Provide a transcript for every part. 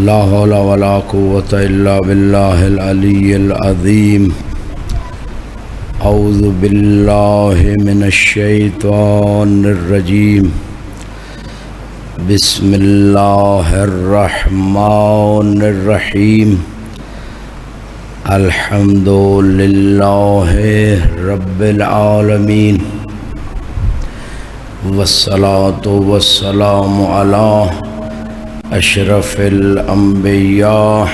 لا حول ولا قوة إلا بالله العلي العظيم أعوذ بالله من الشيطان الرجيم بسم الله الرحمن الرحيم الحمد لله رب العالمين والصلاة والسلام على اشرف الانبیاء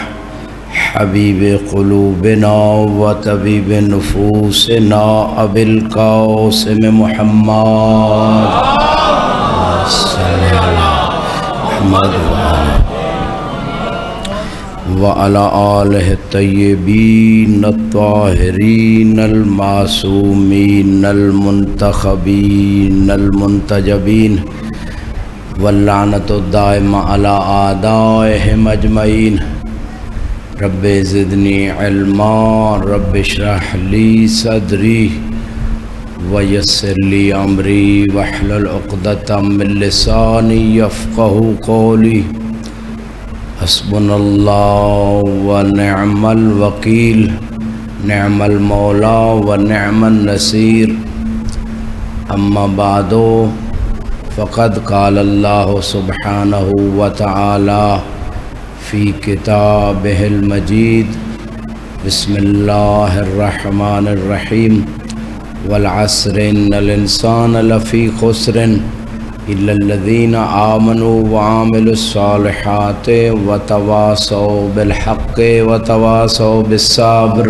حبیب قلوبنا و طبیب نفوسنا ابی القاسم محمد صلی اللہ محمد وعلی آلہ الطیبین الطاہرین المعصومین المنتخبین المنتجبین واللعنت الدائم علی اعدائهم اجمعین رب زدنی علما رب اشرح لی صدری ویسر لی امری واحلل عقدۃ من لسانی یفقهوا قولی حسبنا اللہ ونعم الوکیل نعم المولا ونعم النصیر اما بعد فقد قال اللہ سبحانہ وتعالی فی کتابہ المجید بسم اللہ الرحمن الرحیم والعصر ان الانسان لفی خسر الا الذین آمنوا وعاملوا الصالحات وتواصوا بالحق وتواصوا بالصبر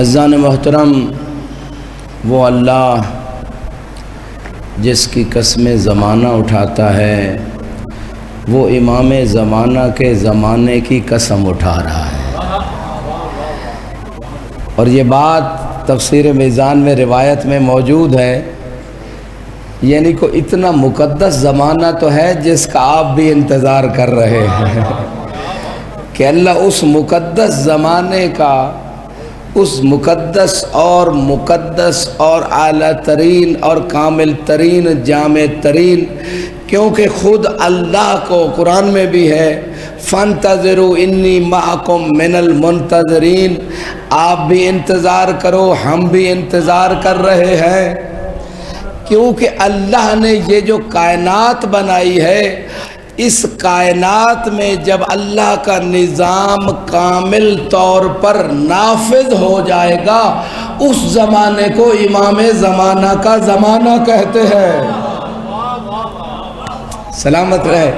عزیزان محترم، وہ اللہ جس کی قسم زمانہ اٹھاتا ہے وہ امام زمانہ کے زمانے کی قسم اٹھا رہا ہے، اور یہ بات تفسیر میزان میں روایت میں موجود ہے، یعنی کو اتنا مقدس زمانہ تو ہے جس کا آپ بھی انتظار کر رہے ہیں کہ اللہ اس مقدس زمانے کا، اس مقدس اور اعلیٰ ترین اور کامل ترین جامع ترین، کیونکہ خود اللہ کو قرآن میں بھی ہے فانتظروا انی معکم من المنتظرین، آپ بھی انتظار کرو ہم بھی انتظار کر رہے ہیں، کیونکہ اللہ نے یہ جو کائنات بنائی ہے، اس کائنات میں جب اللہ کا نظام کامل طور پر نافذ ہو جائے گا اس زمانے کو امام زمانہ کا زمانہ کہتے ہیں، سلامت رہے۔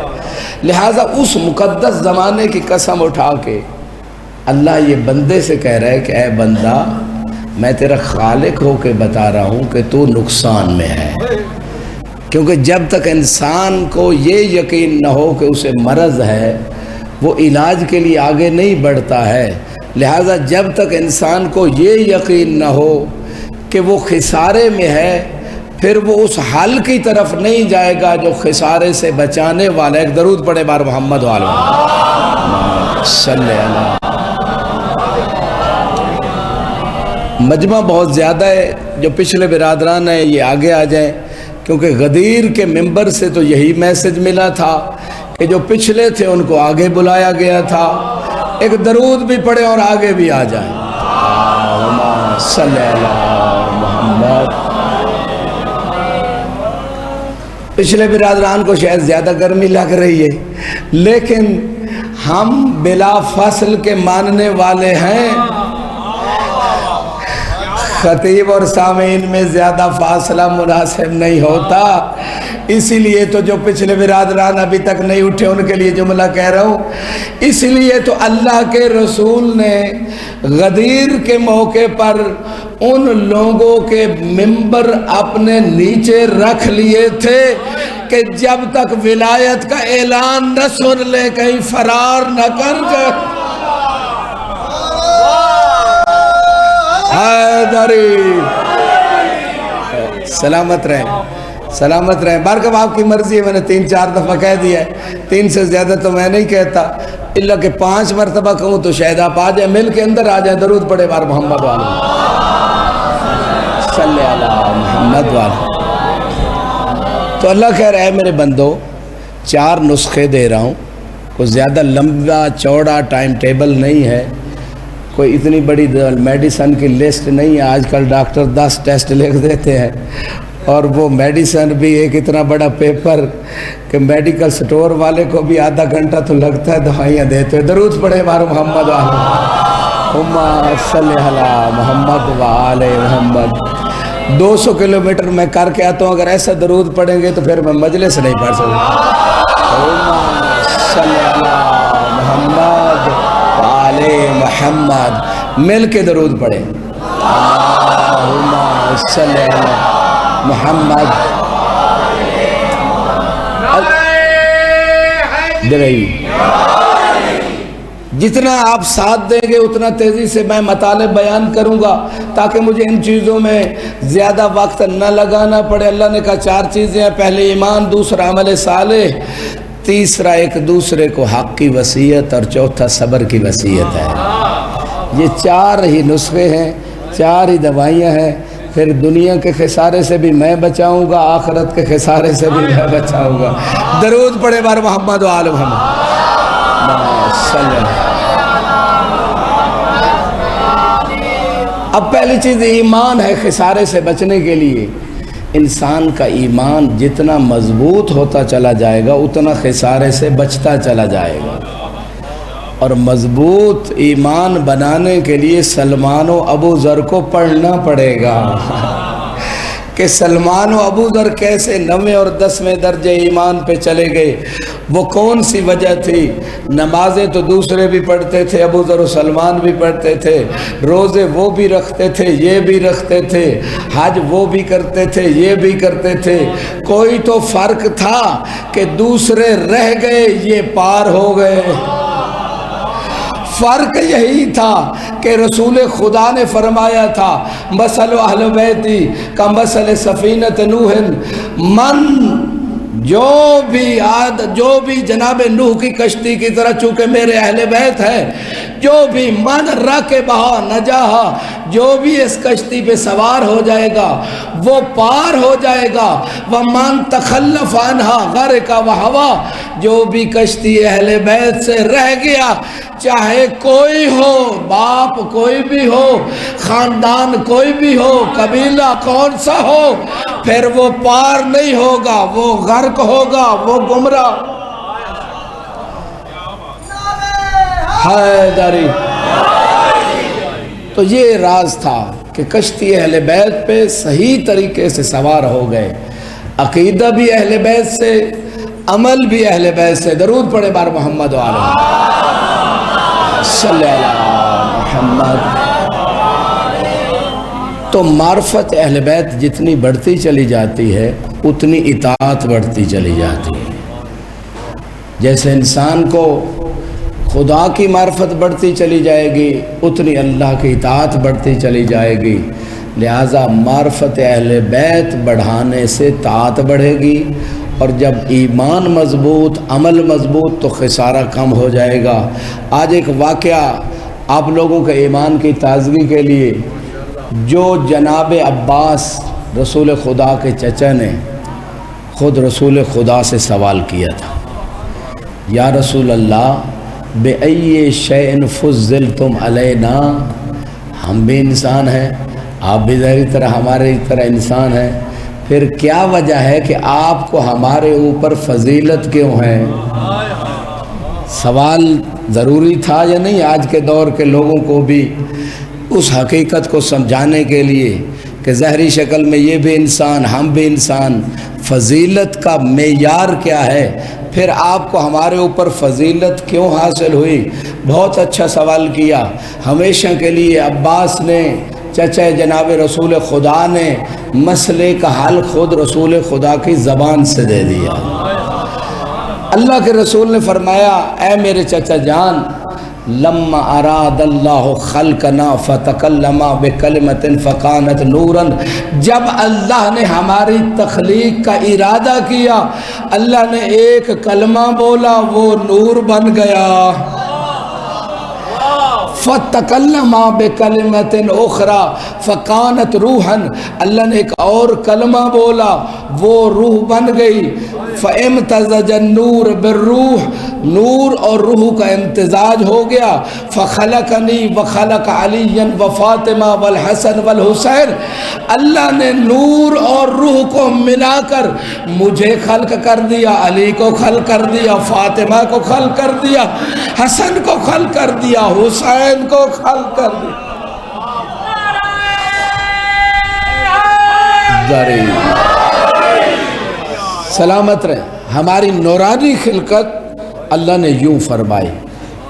لہٰذا اس مقدس زمانے کی قسم اٹھا کے اللہ یہ بندے سے کہہ رہا ہے کہ اے بندہ، میں تیرا خالق ہو کے بتا رہا ہوں کہ تو نقصان میں ہے، کیونکہ جب تک انسان کو یہ یقین نہ ہو کہ اسے مرض ہے وہ علاج کے لیے آگے نہیں بڑھتا ہے، لہٰذا جب تک انسان کو یہ یقین نہ ہو کہ وہ خسارے میں ہے پھر وہ اس حل کی طرف نہیں جائے گا جو خسارے سے بچانے والا ہے۔ ایک درود پڑھے بار محمد والا صلی اللہ۔ مجمع بہت زیادہ ہے، جو پچھلے برادران ہیں یہ آگے آ جائیں، کیونکہ غدیر کے ممبر سے تو یہی میسج ملا تھا کہ جو پچھلے تھے ان کو آگے بلایا گیا تھا، ایک درود بھی پڑھے اور آگے بھی آ جائیں۔ صلی اللہ محمد۔ پچھلے برادران کو شاید زیادہ گرمی لگ رہی ہے، لیکن ہم بلا فصل کے ماننے والے ہیں، خطیب اور سامعین میں زیادہ فاصلہ مناسب نہیں ہوتا، اسی لیے تو جو پچھلے برادران ابھی تک نہیں اٹھے ان کے لیے جملہ کہہ رہا ہوں۔ اس لیے تو اللہ کے رسول نے غدیر کے موقع پر ان لوگوں کے ممبر اپنے نیچے رکھ لیے تھے کہ جب تک ولایت کا اعلان نہ سن لے کہیں فرار نہ کر جائے۔ حیدری سلامت رہیں، سلامت رہیں۔ بارکب آپ کی مرضی ہے، میں نے 3-4 دفعہ کہہ دیا ہے، 3 سے زیادہ تو میں نہیں کہتا، اللہ کہ 5 مرتبہ کہوں تو شاید آپ آ جائیں، مل کے اندر آ جائیں۔ درود پڑھے بار محمد والا صلی اللہ محمد والا۔ تو اللہ کہہ رہا ہے میرے بندو 4 نسخے دے رہا ہوں، کوئی زیادہ لمبا چوڑا ٹائم ٹیبل نہیں ہے، کوئی اتنی بڑی میڈیسن کی لسٹ نہیں ہے۔ آج کل ڈاکٹر 10 ٹیسٹ لکھ دیتے ہیں، اور وہ میڈیسن بھی ایک اتنا بڑا پیپر کہ میڈیکل سٹور والے کو بھی آدھا گھنٹہ تو لگتا ہے دوائیاں دیتے ہیں۔ درود پڑھے ہمارے محمد اللہم صلی علی محمد و آل محمد۔ 200 کلومیٹر میں کر کے آتا ہوں، اگر ایسا درود پڑھیں گے تو پھر میں مجلس نہیں پڑھ سکتا۔ اللہم صلی علی محمد و آل محمد، مل کے درود پڑھیں۔ اللہم صلی علی محمد۔ جتنا آپ ساتھ دیں گے اتنا تیزی سے میں مطالب بیان کروں گا، تاکہ مجھے ان چیزوں میں زیادہ وقت نہ لگانا پڑے۔ اللہ نے کہا 4 چیزیں ہیں، پہلے ایمان، دوسرا عمل صالح، تیسرا ایک دوسرے کو حق کی وصیت، اور چوتھا صبر کی وصیت ہے۔ یہ 4 ہی نسخے ہیں، 4 ہی دوائیاں ہیں۔ پھر دنیا کے خسارے سے بھی میں بچاؤں گا، آخرت کے خسارے سے بھی میں بچاؤں گا۔ درود پڑھے بار محمد و آل محمد۔ اب پہلی چیز ایمان ہے خسارے سے بچنے کے لیے۔ انسان کا ایمان جتنا مضبوط ہوتا چلا جائے گا اتنا خسارے سے بچتا چلا جائے گا۔ اور مضبوط ایمان بنانے کے لیے سلمان و ابو ذر کو پڑھنا پڑے گا کہ سلمان و ابو ذر کیسے 9ویں اور 10ویں درجے ایمان پہ چلے گئے۔ وہ کون سی وجہ تھی؟ نمازیں تو دوسرے بھی پڑھتے تھے، ابو ذر و سلمان بھی پڑھتے تھے، روزے وہ بھی رکھتے تھے، یہ بھی رکھتے تھے، حج وہ بھی کرتے تھے، یہ بھی کرتے تھے۔ کوئی تو فرق تھا کہ دوسرے رہ گئے، یہ پار ہو گئے۔ فرق یہی تھا کہ رسول خدا نے فرمایا تھا مثل اہل بیتی کا مثل سفینۃ نوح، من جو بھی جناب نوح کی کشتی کی طرح، چونکہ میرے اہل بیت ہے، جو بھی من راکبہا نجاہا، جو بھی اس کشتی پہ سوار ہو جائے گا وہ پار ہو جائے گا۔ ومن تخلف عنہا غرق وہوا، جو بھی کشتی اہل بیت سے رہ گیا، چاہے کوئی ہو، باپ کوئی بھی ہو، خاندان کوئی بھی ہو، قبیلہ کون سا ہو، پھر وہ پار نہیں ہوگا، وہ غرق ہوگا، وہ گمراہ۔ حیدری۔ تو یہ راز تھا کہ کشتی اہل بیت پہ صحیح طریقے سے سوار ہو گئے، عقیدہ بھی اہل بیت سے، عمل بھی اہل بیت سے۔ درود پڑھے بار محمد و آل صلی اللہ محمد۔ تو معرفت اہل بیت جتنی بڑھتی چلی جاتی ہے اتنی اطاعت بڑھتی چلی جاتی ہے۔ جیسے انسان کو خدا کی معرفت بڑھتی چلی جائے گی اتنی اللہ کی اطاعت بڑھتی چلی جائے گی۔ لہٰذا معرفت اہل بیت بڑھانے سے طاعت بڑھے گی، اور جب ایمان مضبوط، عمل مضبوط، تو خسارہ کم ہو جائے گا۔ آج ایک واقعہ آپ لوگوں کے ایمان کی تازگی کے لیے، جو جناب عباس رسول خدا کے چچا نے خود رسول خدا سے سوال کیا تھا، یا رسول اللہ بِأَيِّ شَيْءٍ فُضِّلْتُمْ عَلَيْنَا، ہم بھی انسان ہیں، آپ بھی ظاہری طرح ہمارے طرح انسان ہیں، پھر کیا وجہ ہے کہ آپ کو ہمارے اوپر فضیلت کیوں ہے؟ سوال ضروری تھا یا نہیں آج کے دور کے لوگوں کو بھی اس حقیقت کو سمجھانے کے لیے کہ ظاہری شکل میں یہ بھی انسان، ہم بھی انسان، فضیلت کا معیار کیا ہے، پھر آپ کو ہمارے اوپر فضیلت کیوں حاصل ہوئی؟ بہت اچھا سوال کیا۔ ہمیشہ کے لیے عباس نے، چچا جناب رسول خدا نے، مسئلے کا حل خود رسول خدا کی زبان سے دے دیا۔ اللہ کے رسول نے فرمایا، اے میرے چچا جان، لما اراد اللہ خلقنا فتکلم بکلمۃ فکانت نورا، جب اللہ نے ہماری تخلیق کا ارادہ کیا، اللہ نے ایک کلمہ بولا، وہ نور بن گیا۔ فتکلما بکلمۃ اخری فکانت روحا، اللہ نے ایک اور کلمہ بولا وہ روح بن گئی۔ فامتزج النور بالروح، نور اور روح کا امتزاج ہو گیا۔ فخلقنی وخلق علی وفاطمہ والحسن والحسین، اللہ نے نور اور روح کو ملا کر مجھے خلق کر دیا، علی کو خلق کر دیا، فاطمہ کو خلق کر دیا، حسن کو خلق کر دیا، حسین کو خلق کر دیا۔ سلامت رہے۔ ہماری نورانی خلقت اللہ نے یوں فرمائی،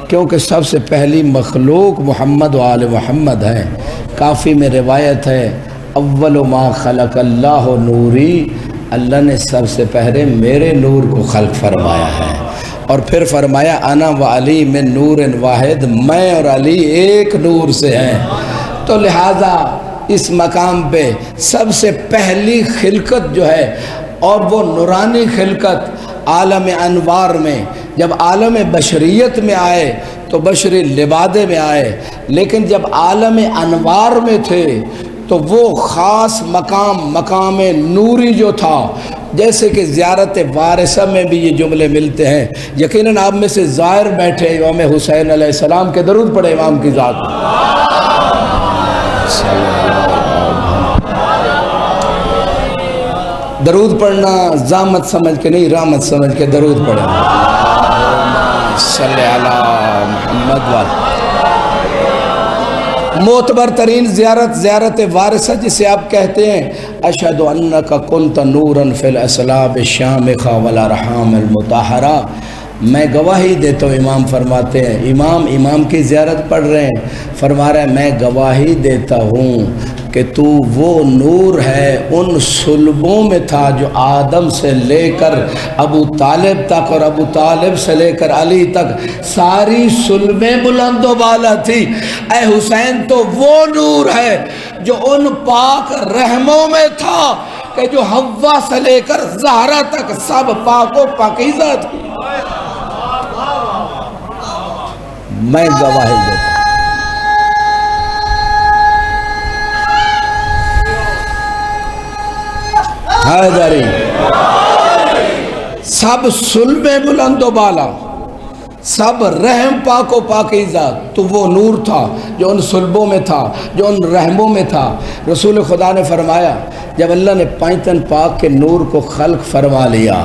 کیونکہ سب سے پہلی مخلوق محمد و آل محمد ہیں۔ کافی میں روایت ہے اول ما خلق اللہ نوری، اللہ نے سب سے پہلے میرے نور کو خلق فرمایا ہے، اور پھر فرمایا انا و علی من نور واحد، میں اور علی ایک نور سے ہیں۔ تو لہٰذا اس مقام پہ سب سے پہلی خلقت جو ہے، اور وہ نورانی خلقت عالم انوار میں، جب عالم بشریت میں آئے تو بشری لبادے میں آئے، لیکن جب عالم انوار میں تھے تو وہ خاص مقام نوری جو تھا، جیسے کہ زیارت وارثہ میں بھی یہ جملے ملتے ہیں۔ یقیناً آپ میں سے زائر بیٹھے امام حسین علیہ السلام کے درود پڑھے امام کی ذات۔ درود پڑھنا زامت سمجھ کے نہیں، رحمت سمجھ کے درود پڑھیں۔ صلی اللہ محمد وعلی۔ معتبر ترین زیارت وارثہ جسے آپ کہتے ہیں، اشہد انک کنت نورا فی الاسلاب الشامخہ والارحام المطہرہ، میں گواہی دیتا ہوں، امام فرماتے ہیں، امام کی زیارت پڑھ رہے ہیں، فرما رہے ہیں میں گواہی دیتا ہوں کہ تو وہ نور ہے، ان صلبوں میں تھا جو آدم سے لے کر ابو طالب تک، اور ابو طالب سے لے کر علی تک ساری صلبیں بلند و بالا تھی۔ اے حسین تو وہ نور ہے جو ان پاک رحموں میں تھا کہ جو حوا سے لے کر زہرا تک سب پاک و پاکیزہ تھی۔ میں گواہی دیتا ہوں۔ حیدری سب صلبیں بلند و بالا، سب رحم پاک و پاکیزہ، تو وہ نور تھا جو ان صلبوں میں تھا، جو ان رحموں میں تھا۔ رسول خدا نے فرمایا جب اللہ نے پائتن پاک کے نور کو خلق فرما لیا،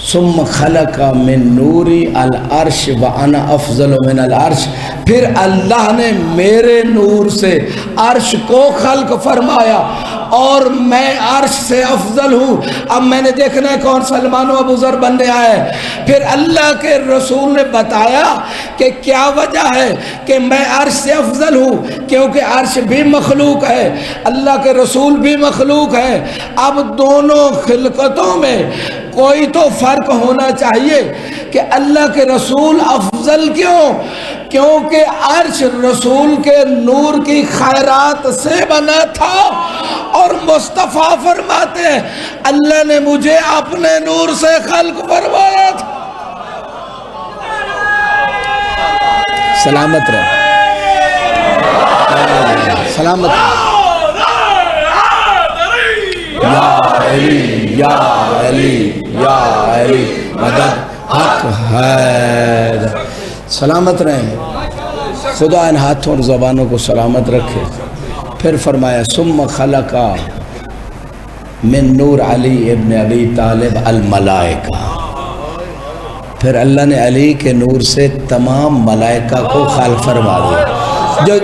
ثم خلق من نوری العرش وانا افضل من العرش، پھر اللہ نے میرے نور سے عرش کو خلق فرمایا اور میں عرش سے افضل ہوں۔ اب میں نے دیکھنا ہے کون سلمان و ابو ذر بننے آئے۔ پھر اللہ کے رسول نے بتایا کہ کیا وجہ ہے کہ میں عرش سے افضل ہوں، کیونکہ عرش بھی مخلوق ہے، اللہ کے رسول بھی مخلوق ہے۔ اب دونوں خلقتوں میں کوئی تو فرق ہونا چاہیے کہ اللہ کے رسول افضل کیوں؟ کیونکہ عرش رسول کے نور کی خیرات سے بنا تھا، اور مصطفیٰ فرماتے ہیں اللہ نے مجھے اپنے نور سے خلق فرمایا تھا۔ سلامت رہے، سلامت رہے۔ یا علی یا علی یا علی مدد حق ہے۔ سلامت رہیں، خدا ان ہاتھوں اور زبانوں کو سلامت رکھے۔ پھر فرمایا ثم خلق من نور علی ابن ابی طالب الملائکہ، پھر اللہ نے علی کے نور سے تمام ملائکہ کو خلق فرما دیا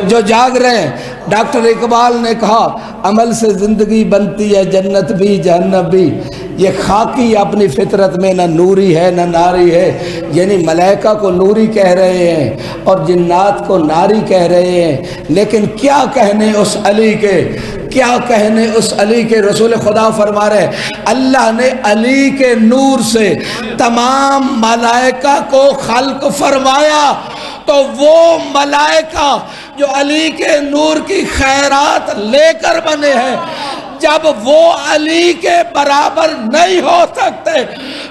جو جاگ رہے ہیں۔ ڈاکٹر اقبال نے کہا عمل سے زندگی بنتی ہے جنت بھی جہنم بھی، یہ خاکی اپنی فطرت میں نہ نوری ہے نہ ناری ہے، یعنی ملائکہ کو نوری کہہ رہے ہیں اور جنات کو ناری کہہ رہے ہیں، لیکن کیا کہنے اس علی کے، کیا کہنے اس علی کے۔ رسول خدا فرما رہے اللہ نے علی کے نور سے تمام ملائکہ کو خلق فرمایا، تو وہ ملائکہ جو علی کے نور کی خیرات لے کر بنے ہیں، جب وہ علی کے برابر نہیں ہو سکتے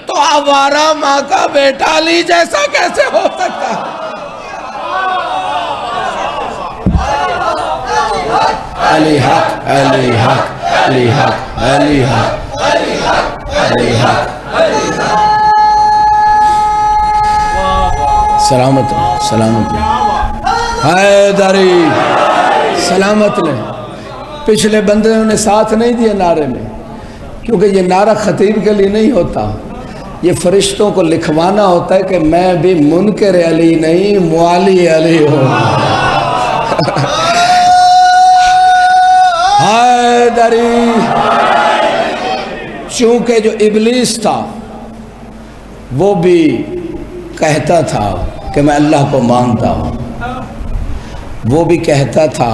تو آوارہ ماں کا بیٹا علی جیسا کیسے ہو سکتا ہے؟ علی حق علی حق علی حق علی حق علی حق. سلامت رہے سلامت رہے حیدری سلامت رہے. پچھلے بندوں نے ساتھ نہیں دیا نعرے میں، کیونکہ یہ نعرہ خطیب کے لیے نہیں ہوتا، یہ فرشتوں کو لکھوانا ہوتا ہے کہ میں بھی منکر علی نہیں موالی علی ہوں. حیدری. چونکہ جو ابلیس تھا وہ بھی کہتا تھا کہ میں اللہ کو مانتا ہوں، وہ بھی کہتا تھا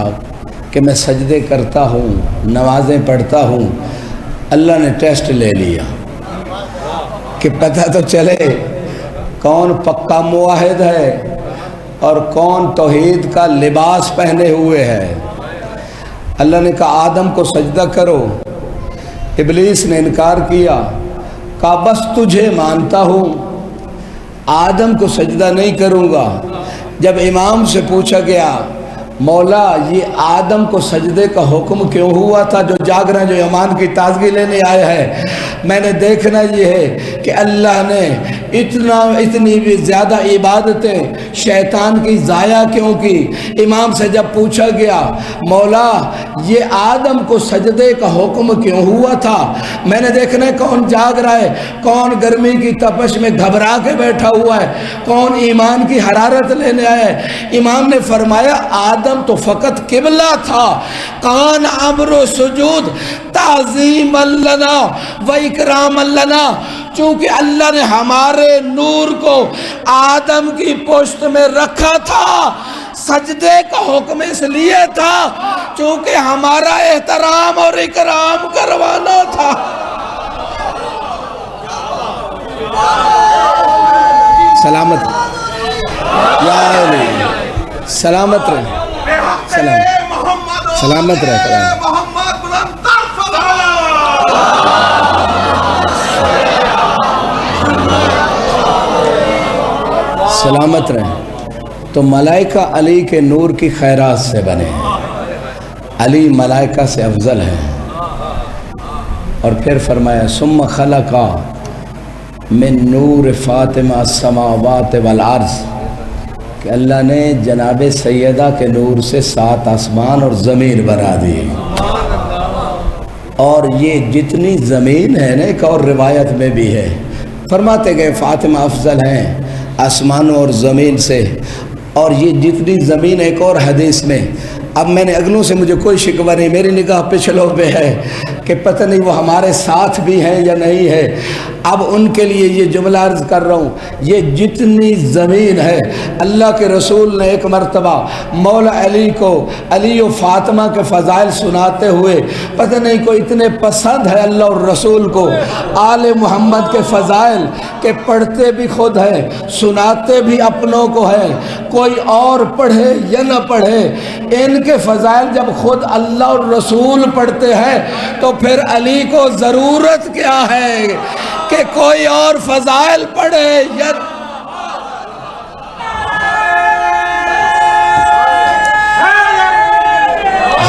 کہ میں سجدے کرتا ہوں، نمازیں پڑھتا ہوں. اللہ نے ٹیسٹ لے لیا کہ پتہ تو چلے کون پکا موحد ہے اور کون توحید کا لباس پہنے ہوئے ہے. اللہ نے کہا آدم کو سجدہ کرو. ابلیس نے انکار کیا، کہا بس تجھے مانتا ہوں، آدم کو سجدہ نہیں کروں گا. جب امام سے پوچھا گیا مولا یہ آدم کو سجدے کا حکم کیوں ہوا تھا، جو جاگ رہے ہیں، جو ایمان کی تازگی لینے آئے ہیں، میں نے دیکھنا یہ ہے کہ اللہ نے اتنی بھی زیادہ عبادتیں شیطان کی ضائع کیوں کی. امام سے جب پوچھا گیا مولا یہ آدم کو سجدے کا حکم کیوں ہوا تھا، میں نے دیکھنا ہے کون جاگ رہا ہے، کون گرمی کی تپش میں گھبرا کے بیٹھا ہوا ہے، کون ایمان کی حرارت لینے آیا ہے. امام نے فرمایا آدم تو فقط قبلہ تھا، کان امر و سجود تعظیم لنا و اکرام لنا. چونکہ اللہ نے ہمارے نور کو آدم کی پشت میں رکھا تھا، سجدے کا حکم اس لیے تھا چونکہ ہمارا احترام اور اکرام کروانا تھا. سلامت یا علی سلامت رہے سلامت رہے. سلامت رہے. تو ملائکہ علی کے نور کی خیرات سے بنے ہیں، علی ملائکہ سے افضل ہے. اور پھر فرمایا ثم خلق من نور فاطمہ السماوات والارض، کہ اللہ نے جناب سیدہ کے نور سے 7 آسمان اور زمین بنا دی. اور یہ جتنی زمین ہے نا، ایک اور روایت میں بھی ہے، فرماتے گئے فاطمہ افضل ہیں آسمانوں اور زمین سے. اور یہ جتنی زمین، ایک اور حدیث میں، اب میں نے اگلوں سے مجھے کوئی شکوہ نہیں، میری نگاہ پچھلوں پہ ہے کہ پتہ نہیں وہ ہمارے ساتھ بھی ہیں یا نہیں ہے. اب ان کے لیے یہ جملہ عرض کر رہا ہوں، یہ جتنی زمین ہے، اللہ کے رسول نے ایک مرتبہ مولا علی کو علی و فاطمہ کے فضائل سناتے ہوئے، پتہ نہیں کوئی اتنے پسند ہے اللہ اور رسول کو آل محمد کے فضائل کہ پڑھتے بھی خود ہیں، سناتے بھی اپنوں کو ہے، کوئی اور پڑھے یا نہ پڑھے، ان کے فضائل جب خود اللہ اور رسول پڑھتے ہیں تو پھر علی کو ضرورت کیا ہے کہ کوئی اور فضائل پڑھے یا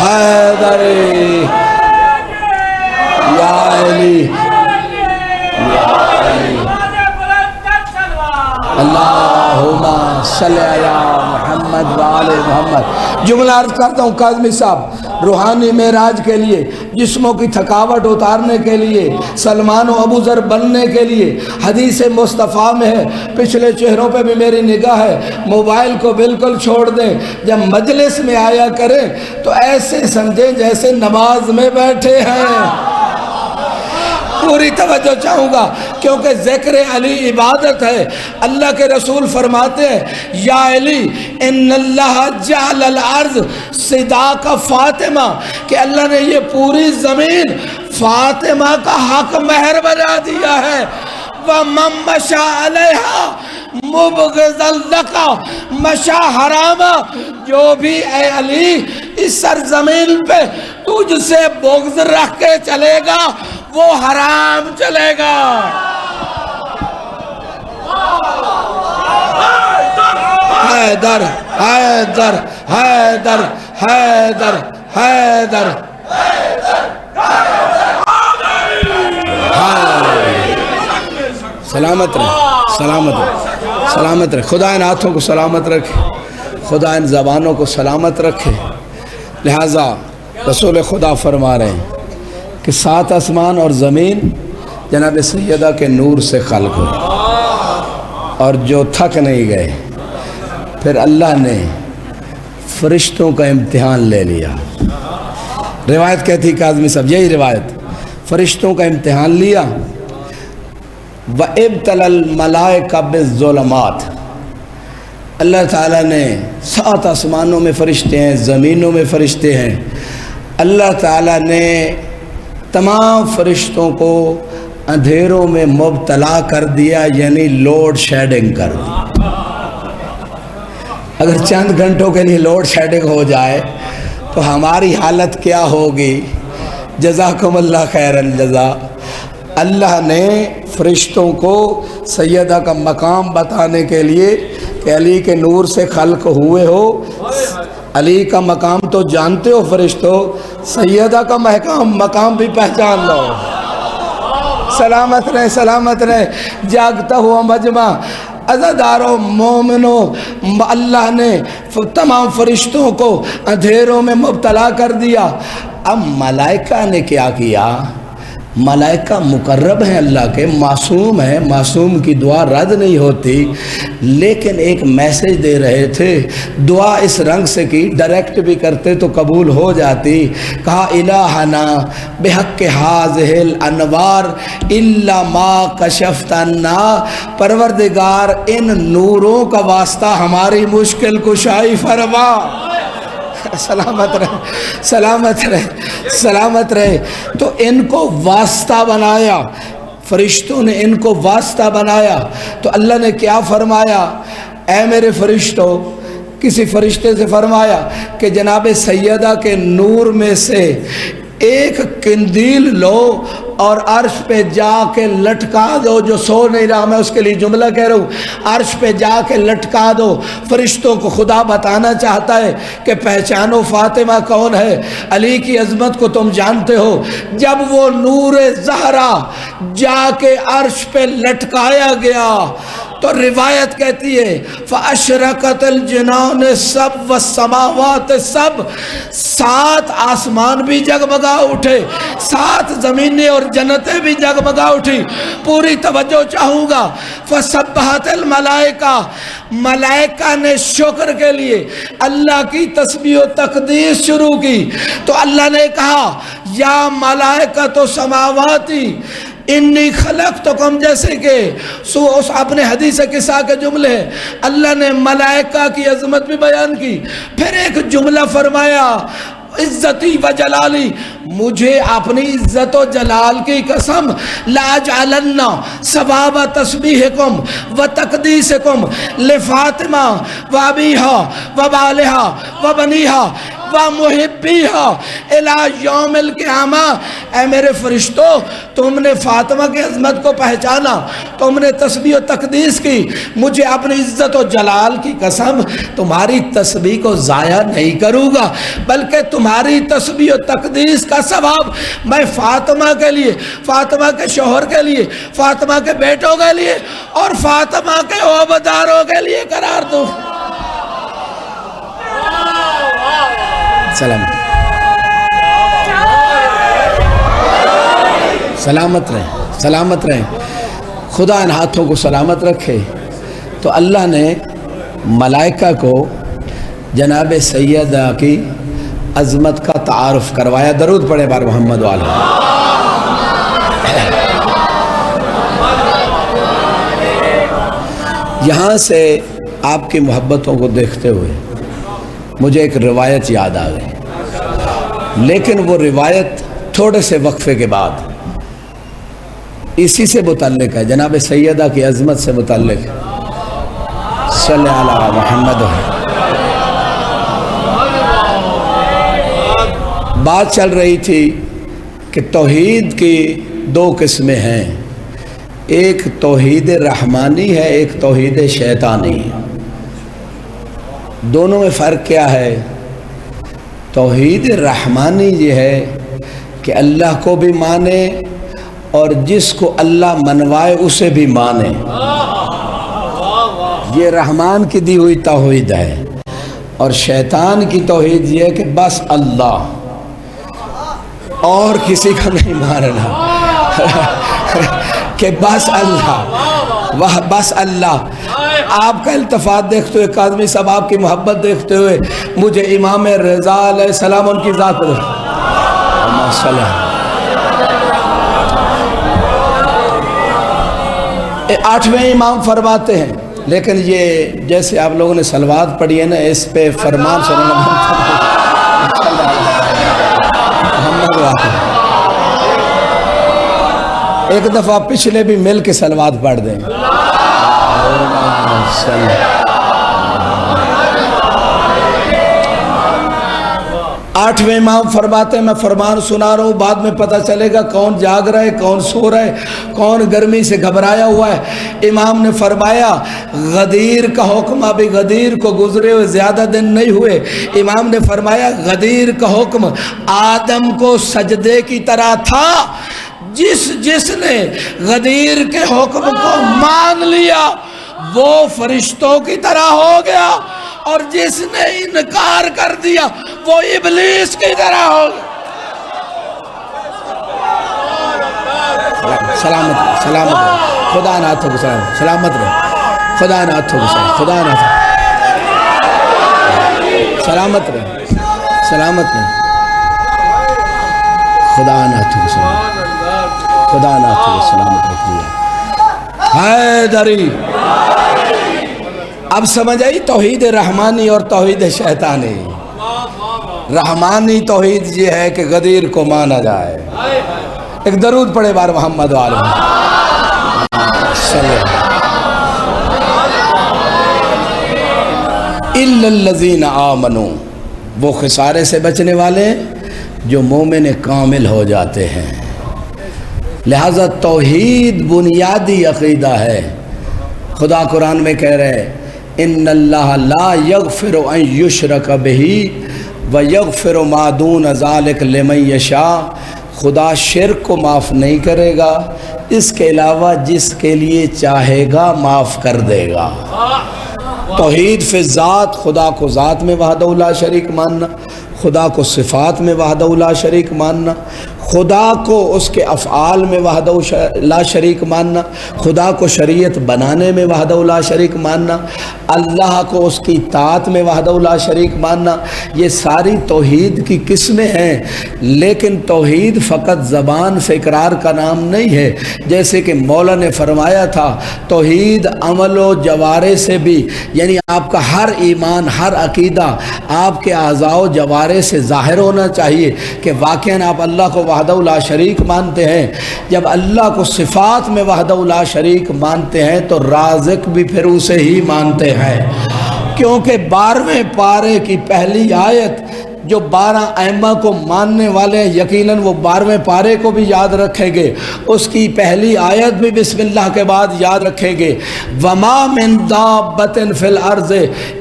حیدری یا علی اللہم صلی علی محمد وآل محمد. جملہ عرض کرتا ہوں کاظمی صاحب، روحانی معراج کے لیے، جسموں کی تھکاوٹ اتارنے کے لیے، سلمان و ابو ذر بننے کے لیے، حدیث مصطفیٰ میں ہے. پچھلے چہروں پہ بھی میری نگاہ ہے، موبائل کو بالکل چھوڑ دیں، جب مجلس میں آیا کریں تو ایسے سمجھیں جیسے نماز میں بیٹھے ہیں. پوری توجہ چاہوں گا کیونکہ ذکر علی عبادت ہے. اللہ کے رسول فرماتے ہیں یا علی ان اللہ جعل الارض صداق فاطمہ، کہ اللہ نے یہ پوری زمین فاطمہ کا حق مہر بنا دیا ہے. وَمَن مَشَى عَلَيْهَا مُبْغِضًا لَكَ مَشَى حَرَامًا، جو بھی اے علی اس سرزمین پہ تجھ سے بغض رکھ کے چلے گا وہ حرام چلے گا. حیدر حیدر حیدر حیدر حیدر سلامت رہے، سلامت رہے، سلامت رہے. خدا ان ہاتھوں کو سلامت رکھے، خدا ان زبانوں کو سلامت رکھے. لہٰذا رسول خدا فرما رہے ہیں کہ 7 آسمان اور زمین جناب سیدہ کے نور سے خلق ہوئے، اور جو تھک نہیں گئے پھر اللہ نے فرشتوں کا امتحان لے لیا. روایت کہتی کاظمی صاحب، یہی روایت، فرشتوں کا امتحان لیا. وَإِبْتَلَى الْمَلَائِكَةَ بِالظُّلُمَاتِ، اللہ تعالیٰ نے 7 آسمانوں میں فرشتے ہیں، زمینوں میں فرشتے ہیں، اللہ تعالیٰ نے تمام فرشتوں کو اندھیروں میں مبتلا کر دیا، یعنی لوڈ شیڈنگ کر دی. اگر چند گھنٹوں کے لیے لوڈ شیڈنگ ہو جائے تو ہماری حالت کیا ہوگی؟ جزاکم اللہ خیر الجزا. اللہ نے فرشتوں کو سیدہ کا مقام بتانے کے لیے کہ علی کے نور سے خلق ہوئے ہو، علی کا مقام تو جانتے ہو فرشتوں، سیدہ کا مقام بھی پہچان لو. سلامت رہے، سلامت رہے. جاگتا ہوا مجمع، عزاداروں، مومنوں، اللہ نے تمام فرشتوں کو اندھیروں میں مبتلا کر دیا. اب ملائکہ نے کیا کیا؟ ملائکہ مقرب ہیں اللہ کے، معصوم ہیں، معصوم کی دعا رد نہیں ہوتی، لیکن ایک میسج دے رہے تھے. دعا اس رنگ سے کی، ڈائریکٹ بھی کرتے تو قبول ہو جاتی. کہا الہنا بحق ہذہ الانوار الا ما کشفت عنا، پروردگار ان نوروں کا واسطہ ہماری مشکل کشائی فرما. سلامت رہے، سلامت رہے، سلامت رہے. تو ان کو واسطہ بنایا، فرشتوں نے ان کو واسطہ بنایا. تو اللہ نے کیا فرمایا؟ اے میرے فرشتوں، کسی فرشتے سے فرمایا کہ جناب سیدہ کے نور میں سے ایک قندیل لو اور عرش پہ جا کے لٹکا دو. جو سو نہیں رہا، میں اس کے لیے جملہ کہہ رہا ہوں، عرش پہ جا کے لٹکا دو. فرشتوں کو خدا بتانا چاہتا ہے کہ پہچانو فاطمہ کون ہے، علی کی عظمت کو تم جانتے ہو. جب وہ نور زہرا جا کے عرش پہ لٹکایا گیا تو روایت کہتی ہے فَأَشْرَقَتِ الْجِنَانِ سَبْ وَالسَّمَاوَاتِ سَبْ، 7 آسمان بھی جگمگا اٹھے، 7 زمینیں اور جنتیں بھی جگمگا اٹھی. پوری توجہ چاہوں گا. فَسَبَّحَتِ الْمَلَائِكَةُ، ملائکہ نے شکر کے لیے اللہ کی تسبیح و تقدیس شروع کی. تو اللہ نے کہا یا ملائکۃ السماواتی انی خلقتکم، جیسے کہ اس اپنے حدیث قصہ کے جملے ہیں. اللہ نے ملائکہ کی عظمت بھی بیان کی. پھر ایک جملہ فرمایا عزتی و جلالی، مجھے اپنی عزت و جلال کی قسم لاجعلن ثواب تسبیحکم و تقدیسکم لفاطمہ و ابیہا و بالہا و بنیہا و محبیہا الی یوم القیامہ. اے میرے فرشتوں، تم نے فاطمہ کی عظمت کو پہچانا، تم نے تسبیح و تقدیس کی. مجھے اپنی عزت و جلال کی قسم تمہاری تسبیح کو ضائع نہیں کروں گا، بلکہ تمہاری تسبیح و تقدیس کا ثواب میں فاطمہ کے لیے، فاطمہ کے شوہر کے لیے، فاطمہ کے بیٹوں کے لیے اور فاطمہ کے عہدیداروں کے لیے قرار دوں. سلام، سلامت رہیں، سلامت رہیں. خدا ان ہاتھوں کو سلامت رکھے. تو اللہ نے ملائکہ کو جناب سیدہ کی عظمت کا تعارف کروایا. درود پڑھے بار محمد والا. یہاں سے آپ کی محبتوں کو دیکھتے ہوئے مجھے ایک روایت یاد آ گئی، لیکن وہ روایت تھوڑے سے وقفے کے بعد اسی سے متعلق ہے، جناب سیدہ کی عظمت سے متعلق ہے. صلی اللہ علیہ محمد. بات چل رہی تھی کہ توحید کی 2 قسمیں ہیں، ایک توحید رحمانی ہے، ایک توحید شیطانی ہے. دونوں میں فرق کیا ہے؟ توحید رحمانی یہ ہے کہ اللہ کو بھی مانے اور جس کو اللہ منوائے اسے بھی مانے، یہ رحمان کی دی ہوئی توحید ہے۔ اور شیطان کی توحید یہ ہے کہ بس اللہ اور کسی کا نہیں ماننا کہ بس اللہ، وہ بس اللہ۔ آپ کا التفات دیکھتے ہوئے، قاضمی صاحب آپ کی محبت دیکھتے ہوئے مجھے امام رضا علیہ السلام ان کی ذات پر 8ویں امام فرماتے ہیں، لیکن یہ جیسے آپ لوگوں نے صلوات پڑھی ہے نا، اس پہ فرمان صلی اللہ علیہ وسلم ایک دفعہ پچھلے بھی مل کے صلوات پڑھ دیں۔ 8ویں امام فرماتے ہیں میں فرمان سنا رہا ہوں، بعد میں پتہ چلے گا کون جاگ رہا ہے، کون سو رہا ہے، کون گرمی سے گھبرایا ہوا ہے۔ امام نے فرمایا غدیر کا حکم، ابھی غدیر کو گزرے ہوئے زیادہ دن نہیں ہوئے، امام نے فرمایا غدیر کا حکم آدم کو سجدے کی طرح تھا، جس نے غدیر کے حکم کو مان لیا وہ فرشتوں کی طرح ہو گیا، اور جس نے انکار کر دیا وہ ابلیس کی طرح ہو گیا۔ سلامت سلامت رہے، خدا نہ ہاتھوں کو سلامت، سلامت رہے، خدا نہ ہاتھوں کو سلامت، خدا نہ سلامت رہے، سلامت رہے، خدا نہ ہاتھوں کو سلامت، خدا نہ ہاتھوں کو سلامت رکھ دیا۔ حیدری اب سمجھ آئی توحید رحمانی اور توحید شیطانی۔ رحمانی توحید یہ ہے کہ غدیر کو مانا جائے۔ ایک درود پڑھے بار محمد وآلہ اِلَّا الَّذِينَ آمَنُوا، وہ خسارے سے بچنے والے جو مومن کامل ہو جاتے ہیں۔ لہذا توحید بنیادی عقیدہ ہے۔ خدا قرآن میں کہہ رہے ان اللہ لا یغفر ان یشرک بہ ویغفر ما دون ذلک لمن یشاء، خدا شرک کو معاف نہیں کرے گا، اس کے علاوہ جس کے لیے چاہے گا معاف کر دے گا۔ توحید فی ذات، خدا کو ذات میں وحدہ لا شریک ماننا، خدا کو صفات میں وحدہ لا شریک ماننا، خدا کو اس کے افعال میں وحدہ لا شریک ماننا، خدا کو شریعت بنانے میں وحدہ لا شریک ماننا، اللہ کو اس کی اطاعت میں وحدہ لا شریک ماننا، یہ ساری توحید کی قسمیں ہیں۔ لیکن توحید فقط زبان سے اقرار کا نام نہیں ہے، جیسے کہ مولا نے فرمایا تھا توحید عمل و جوارے سے بھی، یعنی آپ کا ہر ایمان، ہر عقیدہ آپ کے اعضاء و جوارے سے ظاہر ہونا چاہیے کہ واقعاً آپ اللہ کو وحدہ لا شریک مانتے ہیں۔ جب اللہ کو صفات میں وحدہ لا شریک مانتے ہیں تو رازق بھی پھر اسے ہی مانتے ہیں، کیونکہ 12ویں پارے کی پہلی آیت جو 12 ائمہ کو ماننے والے ہیں یقیناً وہ 12ویں پارے کو بھی یاد رکھیں گے، اس کی پہلی آیت بھی بسم اللہ کے بعد یاد رکھیں گے، وَمَا مِن دَابَّةٍ فِي الْأَرْضِ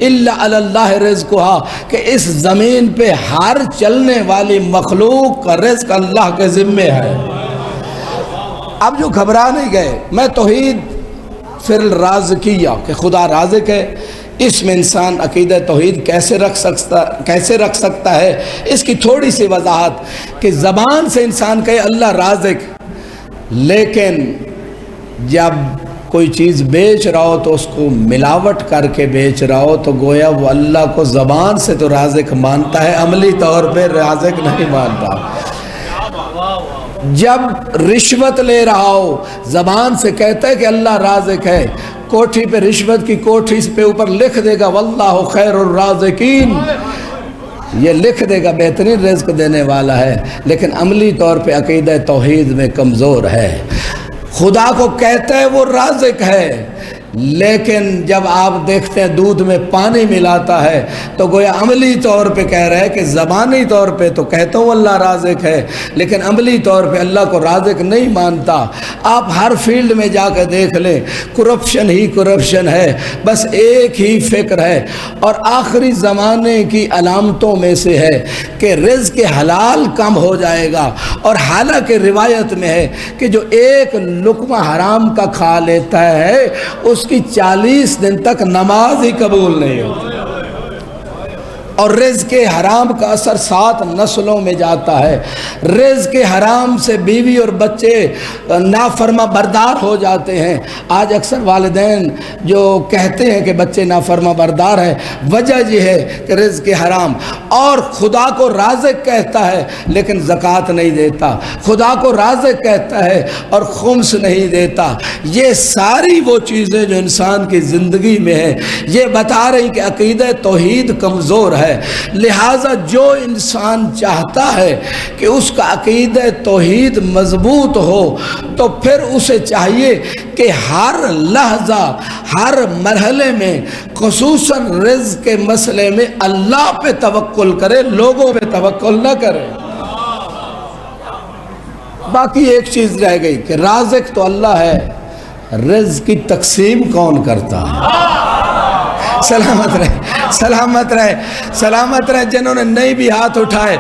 إِلَّا عَلَى اللَّهِ رِزْقُهَا، کہ اس زمین پہ ہر چلنے والی مخلوق کا رزق اللہ کے ذمے ہے۔ اب جو گھبرا نہیں گئے، میں توحید فی الرازقیہ کہ خدا رازق ہے، اس میں انسان عقیدہ توحید کیسے رکھ سکتا ہے، اس کی تھوڑی سی وضاحت کہ زبان سے انسان کہے اللہ رازق، لیکن جب کوئی چیز بیچ رہا ہو تو اس کو ملاوٹ کر کے بیچ رہا ہو تو گویا وہ اللہ کو زبان سے تو رازق مانتا ہے، عملی طور پہ رازق نہیں مانتا۔ جب رشوت لے رہا ہو زبان سے کہتا ہے کہ اللہ رازق ہے، کوٹھی پہ رشوت کی کوٹھی اس پہ اوپر لکھ دے گا واللہ خیر الرازقین، یہ لکھ دے گا بہترین رزق دینے والا ہے، لیکن عملی طور پہ عقیدہ توحید میں کمزور ہے۔ خدا کو کہتا ہے وہ رازق ہے، لیکن جب آپ دیکھتے ہیں دودھ میں پانی ملاتا ہے تو گویا عملی طور پہ کہہ رہے ہیں کہ زبانی طور پہ تو کہتا ہوں اللہ رازق ہے، لیکن عملی طور پہ اللہ کو رازق نہیں مانتا۔ آپ ہر فیلڈ میں جا کے دیکھ لیں، کرپشن ہی کرپشن ہے، بس ایک ہی فکر ہے۔ اور آخری زمانے کی علامتوں میں سے ہے کہ رزق حلال کم ہو جائے گا، اور حالانکہ روایت میں ہے کہ جو ایک لقمہ حرام کا کھا لیتا ہے اس کی 40 دن تک نماز ہی قبول نہیں ہوتی، اور رزق حرام کا اثر 7 نسلوں میں جاتا ہے۔ رزق حرام سے بیوی اور بچے نافرما بردار ہو جاتے ہیں۔ آج اکثر والدین جو کہتے ہیں کہ بچے نافرما بردار ہیں، وجہ یہ ہے کہ رزق حرام، اور خدا کو رازق کہتا ہے لیکن زکوٰۃ نہیں دیتا، خدا کو رازق کہتا ہے اور خمس نہیں دیتا۔ یہ ساری وہ چیزیں جو انسان کی زندگی میں ہیں یہ بتا رہی کہ عقیدہ توحید کمزور ہے۔ لہٰذا جو انسان چاہتا ہے کہ اس کا عقیدہ توحید مضبوط ہو تو پھر اسے چاہیے کہ ہر لحظہ ہر مرحلے میں خصوصاً رزق کے مسئلے میں اللہ پہ توکل کرے، لوگوں پہ توکل نہ کرے۔ باقی ایک چیز رہ گئی کہ رازق تو اللہ ہے، رزق کی تقسیم کون کرتا ہے؟ سلامت رہے، سلامت رہے، سلامت رہے۔ جنہوں نے نہیں بھی ہاتھ اٹھائے،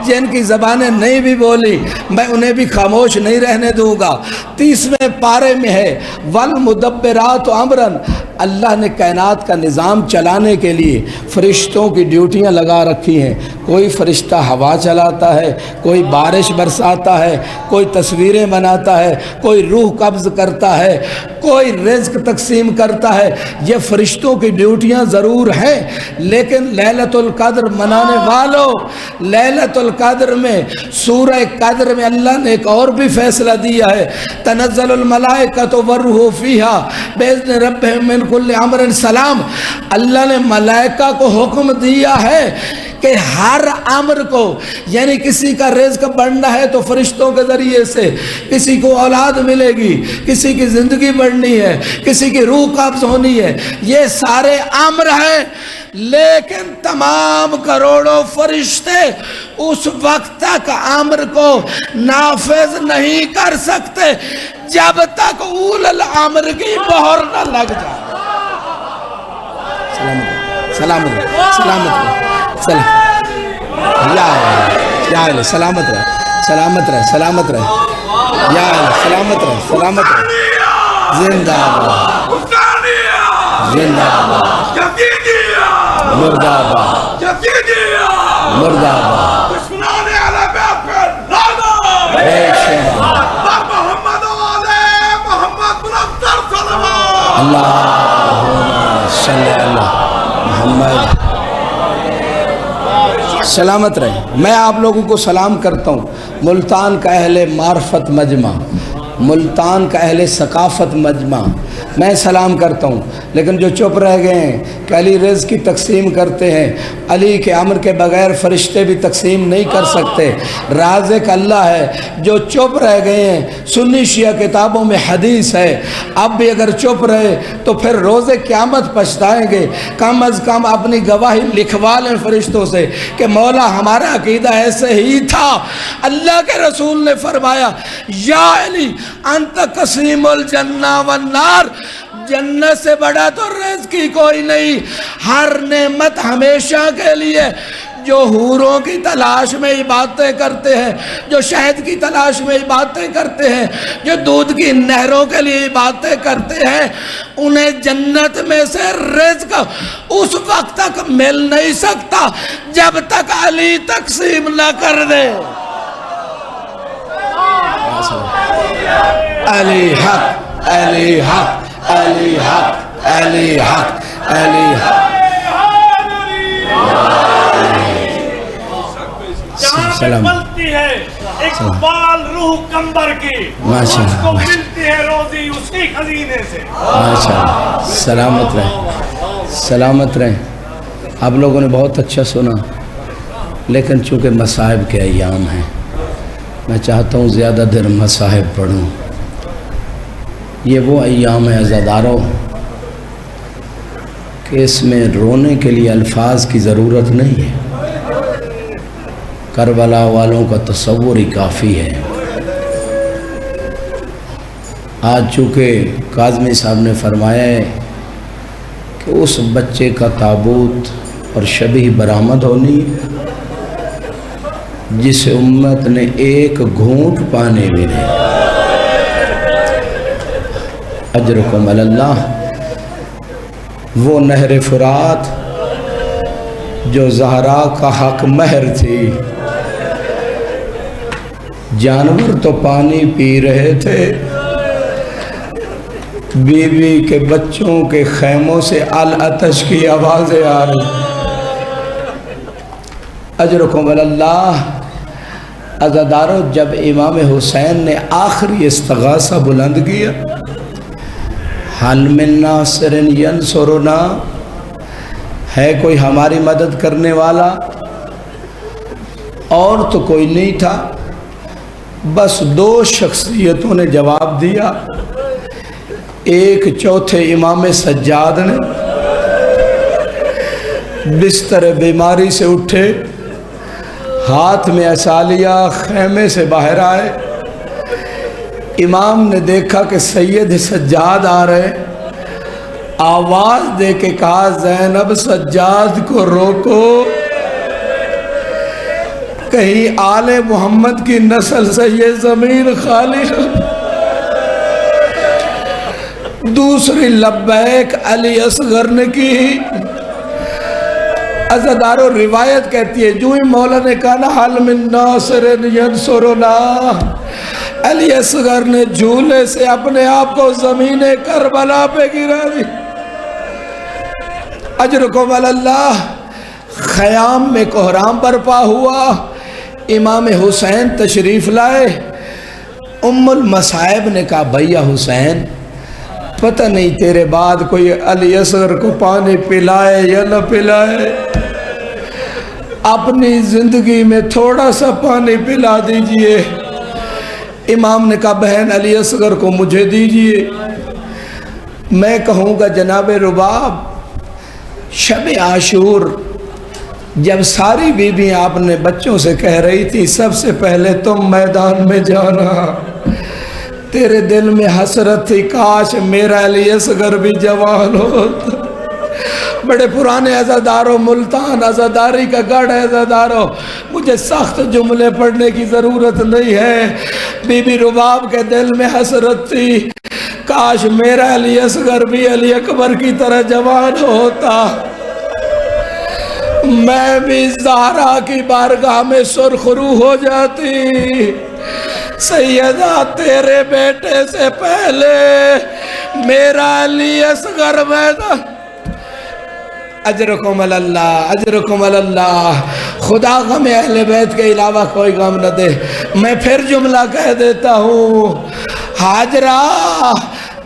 جن کی زبانیں نہیں بھی بولی، میں انہیں بھی خاموش نہیں رہنے دوں گا۔ 30ویں پارے میں ہے وَالْمُدَبِّرَاتُ أَمْرًا، اللہ نے کائنات کا نظام چلانے کے لیے فرشتوں کی ڈیوٹیاں لگا رکھی ہیں۔ کوئی فرشتہ ہوا چلاتا ہے، کوئی بارش برساتا ہے، کوئی تصویریں بناتا ہے، کوئی روح قبض کرتا ہے، کوئی رزق تقسیم کرتا ہے۔ یہ فرشتوں کی ڈیوٹیاں ضرور ہیں، لیکن لیلۃ القدر منانے والوں، لیلۃ القدر میں سورہ قدر میں اللہ نے ایک اور بھی فیصلہ دیا ہے، تنزل الملائکۃ والروح فیہا بإذن ربہم من کل امر سلام۔ اللہ نے ملائکہ کو حکم دیا ہے کہ ہر امر کو، یعنی کسی کا رزق بڑھنا ہے تو فرشتوں کے ذریعے سے، کسی کو اولاد ملے گی، کسی کی زندگی بڑھنی ہے، کسی کی روح قبض ہونی ہے، یہ سارے امر ہیں، لیکن تمام کروڑوں فرشتے اس وقت تک امر کو نافذ نہیں کر سکتے جب تک اول الامر کی مہر نہ لگ جائے۔ سلامت رہے، سلامت رہے، یا اللہ سلامت رہے، سلامت رہے، سلامت رہے، یا اللہ سلامت رہے، سلامت رہے، زندہ آباد، زندہ آباد، مردہ آباد، مردہ آباد، اللہم صلی اللہ محمد۔ سلامت رہے۔ میں آپ لوگوں کو سلام کرتا ہوں، ملتان کا اہل معرفت مجمع، ملتان کا اہل ثقافت مجمع، میں سلام کرتا ہوں۔ لیکن جو چپ رہ گئے ہیں کہ علی رزق کی تقسیم کرتے ہیں، علی کے امر کے بغیر فرشتے بھی تقسیم نہیں کر سکتے، رازق اللہ ہے، جو چپ رہ گئے ہیں، سنی شیعہ کتابوں میں حدیث ہے، اب بھی اگر چپ رہے تو پھر روز قیامت پچھتائیں گے۔ کم از کم اپنی گواہی لکھوا لیں فرشتوں سے کہ مولا ہمارا عقیدہ ایسے ہی تھا۔ اللہ کے رسول نے فرمایا یا علی انت قسیم الجنہ والنار، جنت سے بڑا تو رزق کی کوئی نہیں، ہر نعمت ہمیشہ کے لیے۔ جو حوروں کی تلاش میں عبادتیں کرتے ہیں، جو شہد کی تلاش میں عبادتیں کرتے ہیں، جو دودھ کی نہروں کے لیے عبادتیں کرتے ہیں، انہیں جنت میں سے رزق اس وقت تک مل نہیں سکتا جب تک علی تقسیم نہ کر دے۔ علی حق، علی حق، علی حق، علی حق، علی حق۔ جہاں ملتی ہے اقبال روح کمبر کی، اس کو ملتی ہے روزی اسی خزینے سے۔ ماشاءاللہ، سلامت رہیں، سلامت رہیں۔ آپ لوگوں نے بہت اچھا سنا، لیکن چونکہ مصائب کے ایام ہیں میں چاہتا ہوں زیادہ دیر مصائب پڑھوں۔ یہ وہ ایام ہیں عزاداروں کہ اس میں رونے کے لیے الفاظ کی ضرورت نہیں ہے، کربلا والوں کا تصور ہی کافی ہے۔ آج چونکہ کاظمی صاحب نے فرمایا ہے کہ اس بچے کا تابوت اور شبیہ برآمد ہونی جسے امت نے ایک گھونٹ پانے بھی نہیں۔ اجرکم اللہ۔ وہ نہر فرات جو زہرا کا حق مہر تھی، جانور تو پانی پی رہے تھے، بیوی کے بچوں کے خیموں سے العطش کی آوازیں آ رہی۔ اجرکم اللہ۔ عزادارو، جب امام حسین نے آخری استغاثہ بلند کیا، حل من ناصر ینصرنا، ہے کوئی ہماری مدد کرنے والا؟ اور تو کوئی نہیں تھا، بس دو شخصیتوں نے جواب دیا۔ ایک چوتھے امام سجاد نے بستر بیماری سے اٹھے، ہاتھ میں عصا لیا، خیمے سے باہر آئے۔ امام نے دیکھا کہ سید سجاد آ رہے، آواز دے کے کہا زینب سجاد کو روکو، کہیں آل محمد کی نسل سے یہ زمین خالی نہ۔ دوسری لبیک علی اصغر نے کی۔ عزادارو، روایت کہتی ہے جو ہی مولا نے کہا نا حل من ناصر ینصرنا، علی اصغر نے جھولے سے اپنے آپ کو زمین کربلا پہ گرا دی۔ اجرکم اللہ۔ خیام میں کوہرام برپا ہوا، امام حسین تشریف لائے۔ ام المصائب نے کہا بھیا حسین، پتہ نہیں تیرے بعد کوئی علی اصغر کو پانی پلائے یا نہ پلائے، اپنی زندگی میں تھوڑا سا پانی پلا دیجئے۔ امام نے کہا بہن علی اصغر کو مجھے دیجئے۔ میں کہوں گا جناب رباب، شب عاشور جب ساری بیویاں اپنے بچوں سے کہہ رہی تھی سب سے پہلے تم میدان میں جانا، تیرے دل میں حسرت تھی کاش میرا علی اصغر بھی جوان ہوتا۔ بڑے پرانے عزاداروں، ملتان عزاداری کا گڑھ ہے عزاداروں، مجھے سخت جملے پڑھنے کی ضرورت نہیں ہے۔ بی بی رباب کے دل میں حسرت تھی کاش میرا علی اصغر بھی علی اکبر کی طرح جوان ہوتا، میں بھی زہرا کی بارگاہ میں سرخرو ہو جاتی۔ سیدہ تیرے بیٹے سے پہلے میرا علی اصغر میدان۔ اجرکم اللہ، اجرکم اللہ۔ خدا غم اہل بیت کے علاوہ کوئی غم نہ دے۔ میں پھر جملہ کہہ دیتا ہوں، ہاجرہ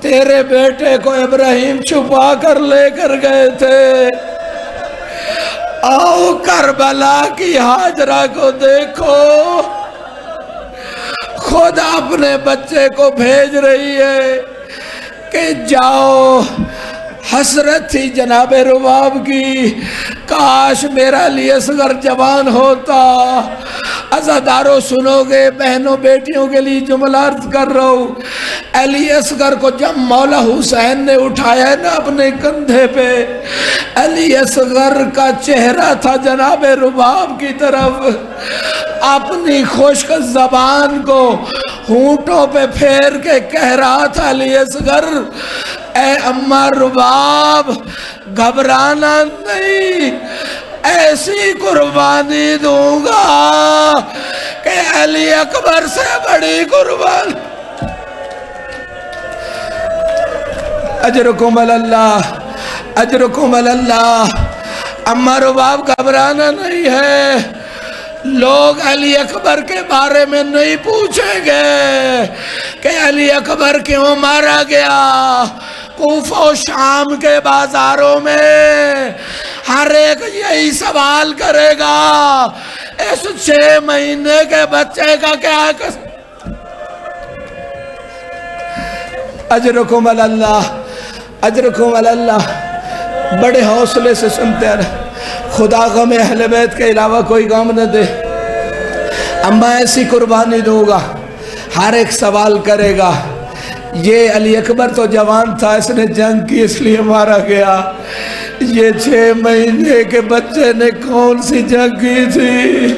تیرے بیٹے کو ابراہیم چھپا کر لے کر گئے تھے، آؤ کربلا کی ہاجرہ کو دیکھو، خود اپنے بچے کو بھیج رہی ہے کہ جاؤ۔ حسرت تھی جناب رباب کی کاش میرا علی اصغر جوان ہوتا۔ عزاداروں سنو گے، بہنوں بیٹیوں کے لیے جملہ عرض کر رہا ہوں، علی اصغر کو جب مولا حسین نے اٹھایا نا اپنے کندھے پہ، علی اصغر کا چہرہ تھا جناب رباب کی طرف، اپنی خشک زبان کو ہونٹوں پہ پھیر کے کہہ رہا تھا علی اصغر اے اماں رباب گھبرانا نہیں، ایسی قربانی دوں گا کہ علی اکبر سے بڑی قربانی۔ اجرکم اللہ، اجرکم اللہ۔ اماں رباب گھبرانا نہیں ہے، لوگ علی اکبر کے بارے میں نہیں پوچھیں گے کہ علی اکبر کیوں مارا گیا۔ کوفہ و شام کے بازاروں میں ہر ایک یہی سوال کرے گا، اس 6 مہینے کے بچے کا کیا کر۔ اجرکم اللہ، اجرکم اللہ۔ بڑے حوصلے سے سنتے ہیں، خدا غم اہل بیت کے علاوہ کوئی غم نہ دے، اب میں ایسی قربانی دوں گا، ہر ایک سوال کرے گا، یہ علی اکبر تو جوان تھا، اس نے جنگ کی اس لیے مارا گیا، یہ 6 مہینے کے بچے نے کون سی جنگ کی تھی؟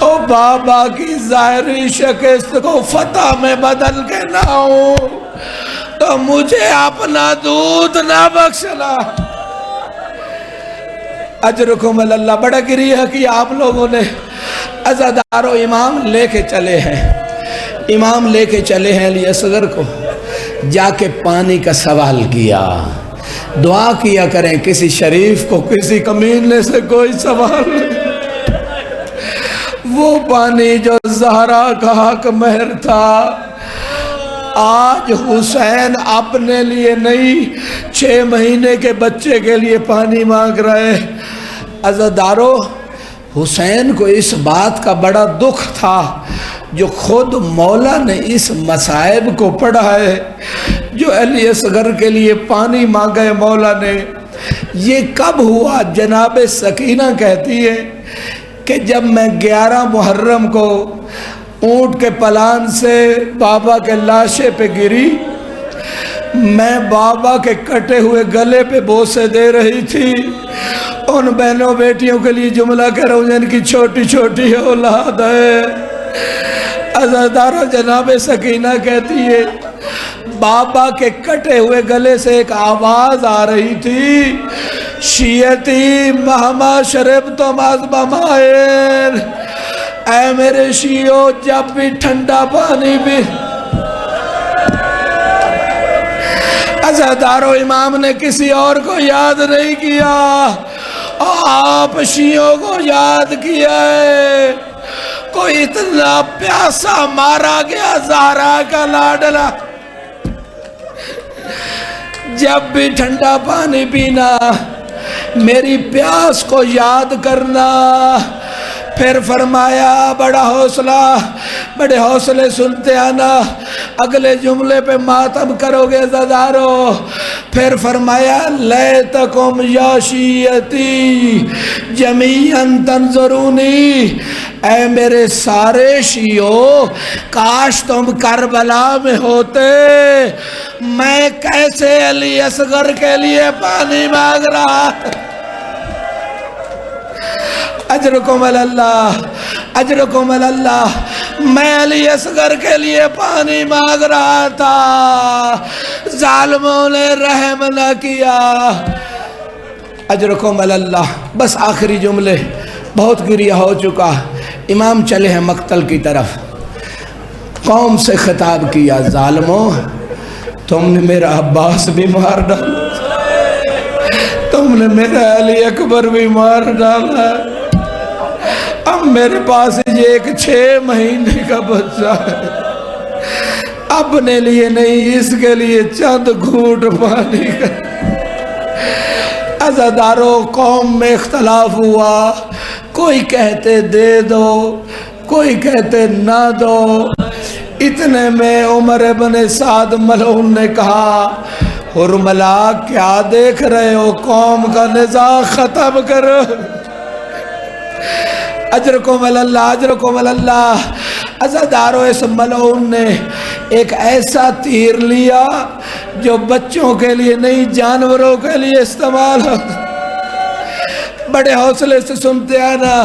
او بابا کی ظاہری شکست کو فتح میں بدل کے نہ ہوں تو مجھے اپنا دودھ نہ بخشنا۔ اجرکم اللہ، بڑا گریہ کیا آپ لوگوں نے۔ عزادار و امام لے کے چلے ہیں، امام لے کے چلے ہیں علی اصغر کو، جا کے پانی کا سوال کیا، دعا کیا کریں کسی شریف کو کسی کمینے سے کوئی سوال نہیں۔ وہ پانی جو زہرا کا حق مہر تھا، آج حسین اپنے لیے نہیں 6 مہینے کے بچے کے لیے پانی مانگ رہے۔ عزادارو، حسین کو اس بات کا بڑا دکھ تھا جو خود مولا نے اس مصائب کو پڑھا ہے، جو علی اصغر کے لیے پانی مانگے مولا نے۔ یہ کب ہوا؟ جناب سکینہ کہتی ہے کہ جب میں 11 محرم کو اونٹ کے پلان سے بابا کے لاشے پہ گری، میں بابا کے کٹے ہوئے گلے پہ بوسے دے رہی تھی، ان بہنوں بیٹیوں کے لیے جملہ کہہ رہا ہوں جن کی چھوٹی چھوٹی اولاد ہے۔ عزادارہ جناب سکینہ کہتی ہے بابا کے کٹے ہوئے گلے سے ایک آواز آ رہی تھی، شیعتی مہما شربتم از بمائر، اے میرے شیعو جب بھی ٹھنڈا پانی بھی۔ عزادار و امام نے کسی اور کو یاد نہیں کیا، آپ شیعوں کو یاد کیا ہے۔ کوئی اتنا پیاسا مارا گیا زہرا کا لاڈلا، جب بھی ٹھنڈا پانی پینا میری پیاس کو یاد کرنا۔ پھر فرمایا بڑا حوصلہ، بڑے حوصلے سنتے آنا، اگلے جملے پہ ماتم کرو گے عزادارو۔ پھر فرمایا لیتکم یا شیعتی جمیعاً تنظرونی، اے میرے سارے شیعو کاش تم کربلا میں ہوتے، میں کیسے علی اصغر کے لیے پانی مانگ رہا۔ اجرکم اللہ، اجرکم اللہ، میں علی اصغر کے لیے پانی مانگ رہا تھا، ظالموں نے رحم نہ کیا۔ اجرکم اللہ۔ بس آخری جملے، بہت گریہ ہو چکا، امام چلے ہیں مقتل کی طرف، قوم سے خطاب کیا، ظالموں تم نے میرا عباس بھی مار ڈالا، تم نے میرا علی اکبر بھی مار ڈالا، اب میرے پاس یہ ایک 6 مہینے کا بچہ ہے، اپنے لیے نہیں اس کے لیے چند گھونٹ پانی کا۔ عزادارو قوم میں اختلاف ہوا، کوئی کہتے دے دو، کوئی کہتے نہ دو۔ اتنے میں عمر ابن سعد ملعون نے کہا حرملا کیا دیکھ رہے ہو، قوم کا نزاع ختم کرو۔ اجرکم اللہ، اجرکم اللہ۔ عزادارو اس ملعون نے ایک ایسا تیر لیا جو بچوں کے لیے نہیں جانوروں کے لیے استعمال ہوتا۔ بڑے حوصلے سے سنتے آنا،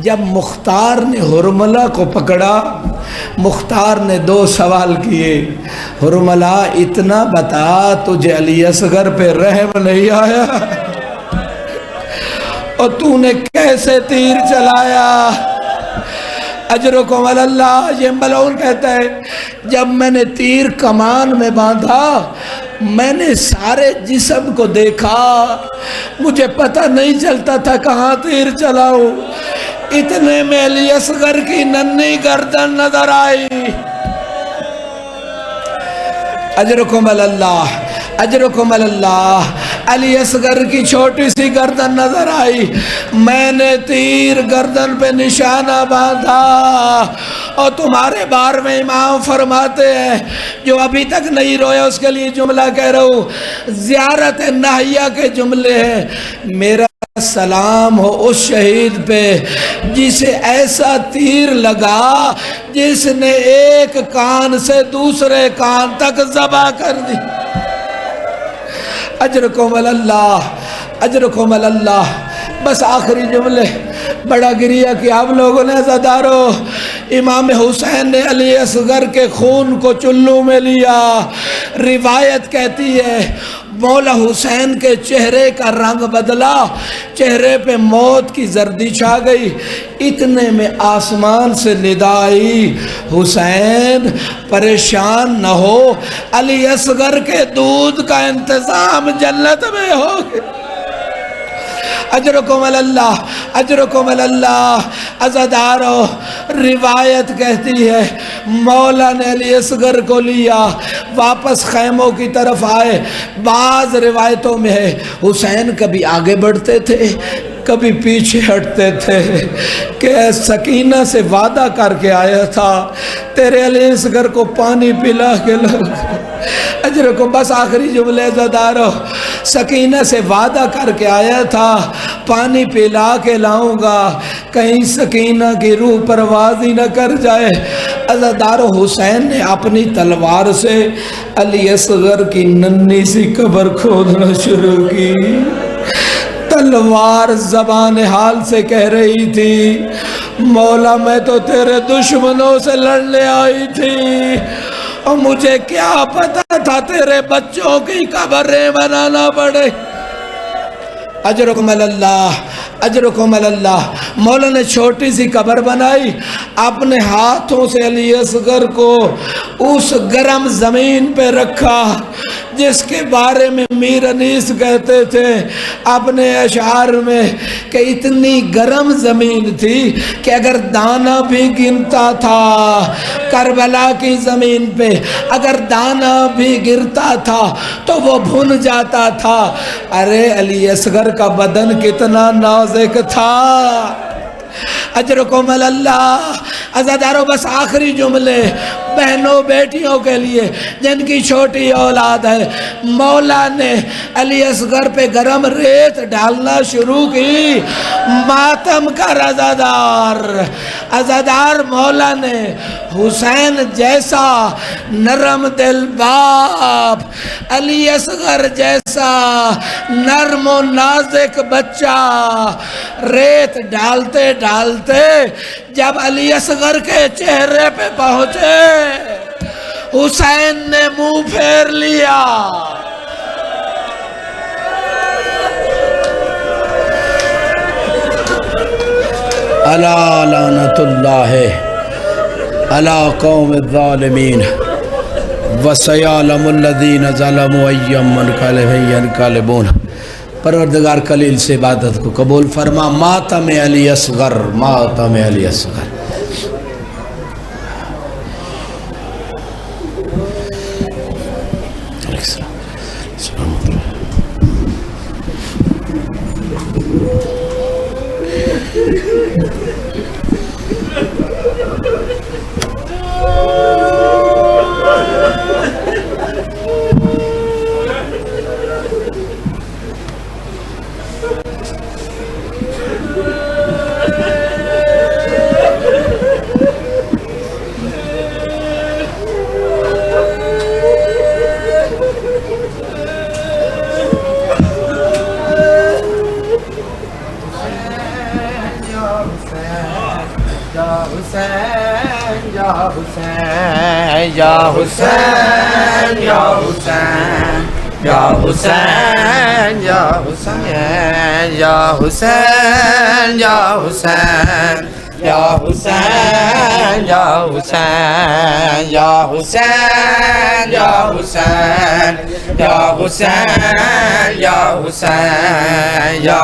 جب مختار نے حرملہ کو پکڑا، مختار نے 2 سوال کیے، حرملہ اتنا بتا تجھے علی اصغر پہ رحم نہیں آیا اور تو نے کیسے تیر چلایا؟ اجرکم اللہ۔ یہ ملعون کہتا ہے جب میں نے تیر کمان میں باندھا میں نے سارے جسم کو دیکھا، مجھے پتہ نہیں چلتا تھا کہاں تیر چلاؤں، اتنے میں علی اصغر کی ننھی گردن نظر آئی۔ اجرکم اللہ، اجرکم اللہ۔ علی اصغر کی چھوٹی سی گردن نظر آئی، میں نے تیر گردن پہ نشانہ باندھا، اور تمہارے بارے میں امام فرماتے ہیں جو ابھی تک نہیں رویا اس کے لیے جملہ کہہ رہا ہوں، زیارت ناہیہ کے جملے ہیں، میرا سلام ہو اس شہید پہ جسے ایسا تیر لگا جس نے ایک کان سے دوسرے کان تک ذبح کر دی۔ اجرکم اللہ، اجرکم اللہ۔ بس آخری جملے، بڑا گریہ کیا آپ لوگوں نے عزادارو۔ امام حسین نے علی اصغر کے خون کو چلو میں لیا۔ روایت کہتی ہے مولا حسین کے چہرے کا رنگ بدلا، چہرے پہ موت کی زردی چھا گئی۔ اتنے میں آسمان سے ندا آئی، حسین پریشان نہ ہو، علی اصغر کے دودھ کا انتظام جنت میں ہوگا۔ اجرکم اللہ، اجرکم اللہ۔ عزادارو، روایت کہتی ہے مولا نے علی اصغر کو لیا، واپس خیموں کی طرف آئے۔ بعض روایتوں میں ہے حسین کبھی آگے بڑھتے تھے کبھی پیچھے ہٹتے تھے، کہ سکینہ سے وعدہ کر کے آیا تھا تیرے علی اصغر کو پانی پلا کے لاؤں گا۔ اجر کو بس آخری جملے عزادارو، سکینہ سے وعدہ کر کے آیا تھا پانی پلا کے لاؤں گا، کہیں سکینہ کی روح پرواز ہی نہ کر جائے۔ عزادارو، حسین نے اپنی تلوار سے علی اصغر کی ننھی سی قبر کھودنا شروع کی۔ تلوار زبان حال سے کہہ رہی تھی مولا میں تو تیرے دشمنوں سے لڑنے آئی تھی، اور مجھے کیا پتا تھا تیرے بچوں کی قبریں بنانا پڑے۔ اجرکم اللہ، اجرکم اللہ۔ مولا نے چھوٹی سی قبر بنائی، اپنے ہاتھوں سے علی اصغر کو اس گرم زمین پہ رکھا جس کے بارے میں میر انیس کہتے تھے اپنے اشعار میں کہ اتنی گرم زمین تھی کہ اگر دانہ بھی گرتا تھا کربلا کی زمین پہ، اگر دانہ بھی گرتا تھا تو وہ بھن جاتا تھا۔ ارے علی اصغر کا بدن کتنا نازک تھا۔ اجرکم اللہ۔ عزادارو، بس آخری جملے بہنوں بیٹیوں کے لیے جن کی چھوٹی اولاد ہے، مولا نے علی اصغر پہ گرم ریت ڈالنا شروع کی۔ ماتم کا عزادار، عزادار مولا نے حسین جیسا نرم دل باپ، علی اصغر جیسا نرم و نازک بچہ، ریت ڈالتے ڈالتے جب علی اصغر کے چہرے پہ پہنچے حسین نے منہ پھیر لیا۔ الا لعنت اللہ علی قوم الظالمین وسیعلم الذین ظلموا ای منقلب ینقلبون۔ پروردگار کلیل سے عبادت کو قبول فرما۔ ماتم علی اصغر، ماتم علی اصغر۔ یا حسین یا حسین یا حسین یا حسین یا حسین یا حسین یا حسین یا حسین یا حسین یا حسین یا حسین یا حسین یا